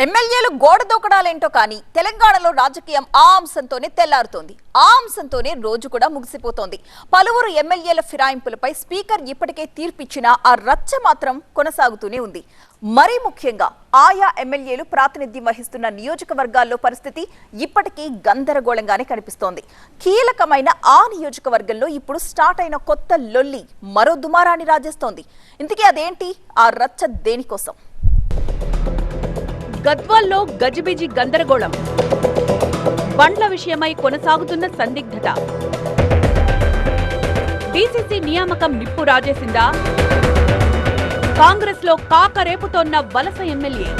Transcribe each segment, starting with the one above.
ఎమ్మెల్యేలు గోడ దూకడాలేంటో కానీ తెలంగాణలో రాజకీయం ఆ అంశంతోనే తెల్లారుతోంది. ఆ అంశంతోనే రోజు కూడా ముగిసిపోతోంది. పలువురు ఎమ్మెల్యేల ఫిరాయింపులపై స్పీకర్ ఇప్పటికే తీర్పిచ్చినా ఆ రచ్చ మాత్రం కొనసాగుతూనే ఉంది. మరీ ముఖ్యంగా ఆయా ఎమ్మెల్యేలు ప్రాతినిధ్యం వహిస్తున్న నియోజకవర్గాల్లో పరిస్థితి ఇప్పటికీ గందరగోళంగానే కనిపిస్తోంది. కీలకమైన ఆ నియోజకవర్గంలో ఇప్పుడు స్టార్ట్ అయిన కొత్త లొల్లి మరో దుమారాన్ని రాజేస్తోంది. ఇంతకీ అదేంటి? ఆ రచ్చ దేనికోసం? గద్వాల్లో గజిబిజి గందరగోళం, బండ్ల విషయమై కొనసాగుతున్న సందిగ్ధత, డీసీసీ నియామకం నిప్పు రాజేసిందా? కాంగ్రెస్ లో కాకరేపుతోన్న వలస ఎమ్మెల్యే.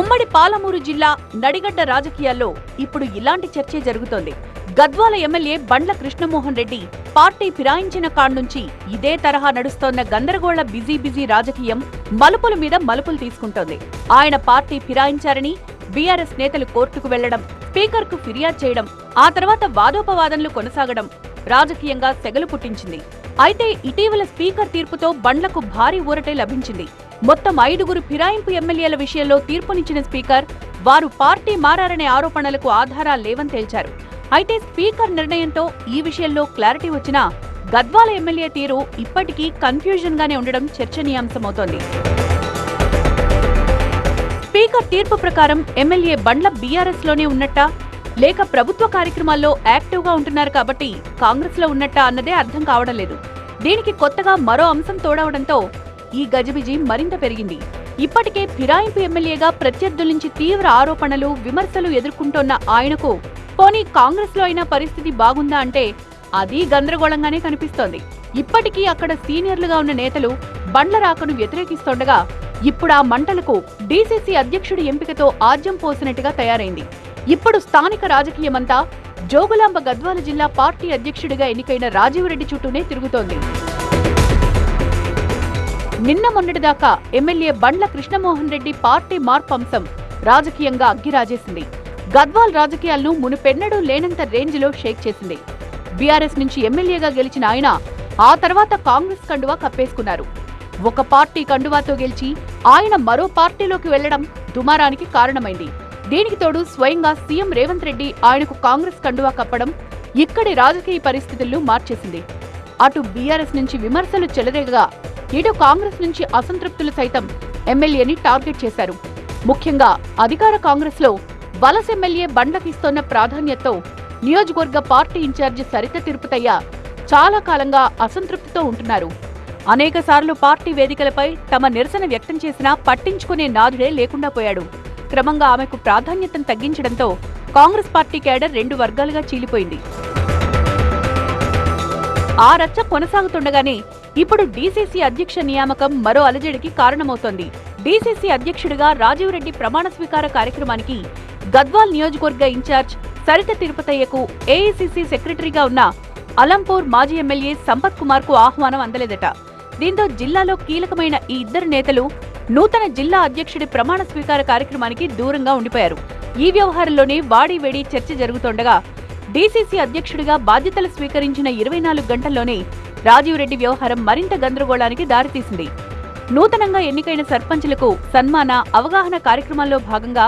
ఉమ్మడి పాలమూరు జిల్లా నడిగడ్డ రాజకీయాల్లో ఇప్పుడు ఇలాంటి చర్చే జరుగుతోంది. గద్వాల ఎమ్మెల్యే బండ్ల కృష్ణమోహన్ రెడ్డి పార్టీ ఫిరాయించిన కాడ్నుంచి ఇదే తరహా నడుస్తోన్న గందరగోళ బిజీ రాజకీయం మలుపుల మీద మలుపులు తీసుకుంటోంది. ఆయన పార్టీ ఫిరాయించారని బీఆర్ఎస్ నేతలు కోర్టుకు వెళ్లడం, స్పీకర్ కు ఫిర్యాదు చేయడం, ఆ తర్వాత వాదోపవాదనలు కొనసాగడం రాజకీయంగా సెగలు పుట్టించింది. అయితే ఇటీవల స్పీకర్ తీర్పుతో బండ్లకు భారీ ఊరటే లభించింది. మొత్తం 5గురు ఫిరాయింపు ఎమ్మెల్యేల విషయంలో తీర్పునిచ్చిన స్పీకర్ వారు పార్టీ మారారనే ఆరోపణలకు ఆధారాలు లేవని తేల్చారు. అయితే స్పీకర్ నిర్ణయంతో ఈ విషయంలో క్లారిటీ వచ్చినా గద్వాల ఎమ్మెల్యే తీరు ఇప్పటికీ కన్ఫ్యూజన్ గానే ఉండడం చర్చనీయాంశమవుతోంది. స్పీకర్ తీర్పు ప్రకారం ఎమ్మెల్యే బండ్ల బీఆర్ఎస్ లోనే ఉన్నట్టా, లేక ప్రభుత్వ కార్యక్రమాల్లో యాక్టివ్ గా ఉంటున్నారు కాబట్టి కాంగ్రెస్ లో ఉన్నట్టా అన్నదే అర్థం కావడం లేదు. దీనికి కొత్తగా మరో అంశం తోడవడంతో ఈ గజిబిజి మరింత పెరిగింది. ఇప్పటికే ఫిరాయింపు ఎమ్మెల్యేగా ప్రత్యర్థుల నుంచి తీవ్ర ఆరోపణలు, విమర్శలు ఎదుర్కొంటోన్న ఆయనకు పోనీ కాంగ్రెస్ లో అయినా పరిస్థితి బాగుందా అంటే అది గందరగోళంగానే కనిపిస్తోంది. ఇప్పటికీ అక్కడ సీనియర్లుగా ఉన్న నేతలు బండ్ల రాకను వ్యతిరేకిస్తోండగా ఇప్పుడు ఆ మంటలకు డీసీసీ అధ్యక్షుడి ఎంపికతో ఆజ్యం పోసినట్టుగా తయారైంది. ఇప్పుడు స్థానిక రాజకీయమంతా జోగులాంబ గద్వాల జిల్లా పార్టీ అధ్యక్షుడిగా ఎన్నికైన రాజీవ్ రెడ్డి చుట్టూనే తిరుగుతోంది. నిన్న మొన్నటిదాకా ఎమ్మెల్యే బండ్ల కృష్ణమోహన్ రెడ్డి పార్టీ మార్పు అంశం రాజకీయంగా అగ్గిరాజేసింది. గద్వాల్ రాజకీయాలను మునుపెన్నడూ లేనంత రేంజ్లో షేక్ చేసింది. బీఆర్ఎస్ నుంచి ఎమ్మెల్యేగా గెలిచిన ఆయన ఆ తర్వాత కాంగ్రెస్ కండువా కప్పేసుకున్నారు. ఒక పార్టీ కండువాతో గెలిచి ఆయన మరో పార్టీలోకి వెళ్లడం దుమారానికి కారణమైంది. దీనికి తోడు స్వయంగా సీఎం రేవంత్ రెడ్డి ఆయనకు కాంగ్రెస్ కండువా కప్పడం ఇక్కడి రాజకీయ పరిస్థితులను మార్చేసింది. అటు బీఆర్ఎస్ నుంచి విమర్శలు చెలరేగగా ఇటు కాంగ్రెస్ నుంచి అసంతృప్తులు సైతం ఎమ్మెల్యేని టార్గెట్ చేశారు. ముఖ్యంగా అధికార కాంగ్రెస్ లో వలస ఎమ్మెల్యే బండ్లకిస్తోన్న ప్రాధాన్యతతో నియోజకవర్గ పార్టీ ఇన్ఛార్జి సరిత తిరుపతయ్య చాలా కాలంగా అసంతృప్తితో ఉంటున్నారు. అనేకసార్లు పార్టీ వేదికలపై తమ నిరసన వ్యక్తం చేసినా పట్టించుకునే నాదుడే లేకుండా పోయాడు. క్రమంగా ఆమెకు ప్రాధాన్యతను తగ్గించడంతో కాంగ్రెస్ పార్టీ కేడర్ 2 వర్గాలుగా చీలిపోయింది. ఆ రచ్చ కొనసాగుతుండగానే ఇప్పుడు డీసీసీ అధ్యక్ష నియామకం మరో అలజడికి కారణమవుతోంది. డీసీసీ అధ్యక్షుడిగా రాజీవ్ రెడ్డి ప్రమాణ స్వీకార కార్యక్రమానికి గద్వాల్ నియోజకవర్గ ఇన్ఛార్జ్ సరిత తిరుపతయ్యకు ఏఐసీసీ సెక్రటరీగా ఉన్న అలంపూర్ మాజీ ఎమ్మెల్యే సంపత్ కుమార్ కు ఆహ్వానం అందలేదట. దీంతో జిల్లాలో కీలకమైన ఈ ఇద్దరు నేతలు నూతన జిల్లా అధ్యక్షుడి ప్రమాణ స్వీకార కార్యక్రమానికి దూరంగా ఉండిపోయారు. ఈ వ్యవహారంలోనే వాడీవేడి చర్చ జరుగుతుండగా డీసీసీ అధ్యక్షుడిగా బాధ్యతలు స్వీకరించిన 24 గంటల్లోనే రాజీవ్ రెడ్డి వ్యవహారం మరింత గందరగోళానికి దారితీసింది. నూతనంగా ఎన్నికైన సర్పంచులకు సన్మాన, అవగాహన కార్యక్రమాల్లో భాగంగా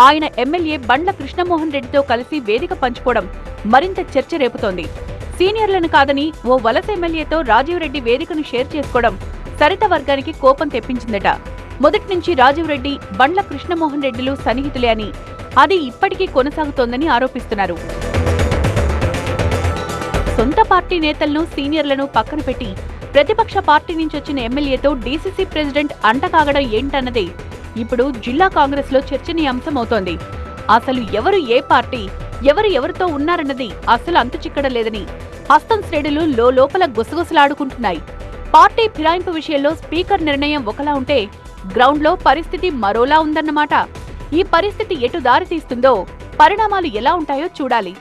ఆయన ఎమ్మెల్యే బండ్ల కృష్ణమోహన్ రెడ్డితో కలిసి వేదిక పంచుకోవడం మరింత చర్చ రేపుతోంది. సీనియర్లను కాదని ఓ వలస ఎమ్మెల్యేతో రాజీవ్ రెడ్డి వేదికను షేర్ చేసుకోవడం సరిత వర్గానికి కోపం తెప్పించిందట. మొదటి నుంచి రాజీవ్ రెడ్డి, బండ్ల కృష్ణమోహన్ రెడ్డిలు సన్నిహితులే అని, అది ఇప్పటికీ కొనసాగుతోందని ఆరోపిస్తున్నారు. సొంత పార్టీ నేతలను, సీనియర్లను పక్కన పెట్టి ప్రతిపక్ష పార్టీ నుంచి వచ్చిన ఎమ్మెల్యేతో డీసీసీ ప్రెసిడెంట్ అంటకాగడం ఏంటన్నదే ఇప్పుడు జిల్లా కాంగ్రెస్ లో చర్చనీయాంశమవుతోంది. అసలు ఎవరు ఏ పార్టీ, ఎవరితో ఉన్నారన్నది అసలు అంతుచిక్కడలేదని హస్తం శ్రేణులు లోపల గుసగుసలాడుకుంటున్నాయి. పార్టీ ఫిరాయింపు విషయంలో స్పీకర్ నిర్ణయం ఒకలా ఉంటే గ్రౌండ్ లో పరిస్థితి మరోలా ఉందన్నమాట. ఈ పరిస్థితి ఎటు దారి తీస్తుందో, పరిణామాలు ఎలా ఉంటాయో చూడాలి.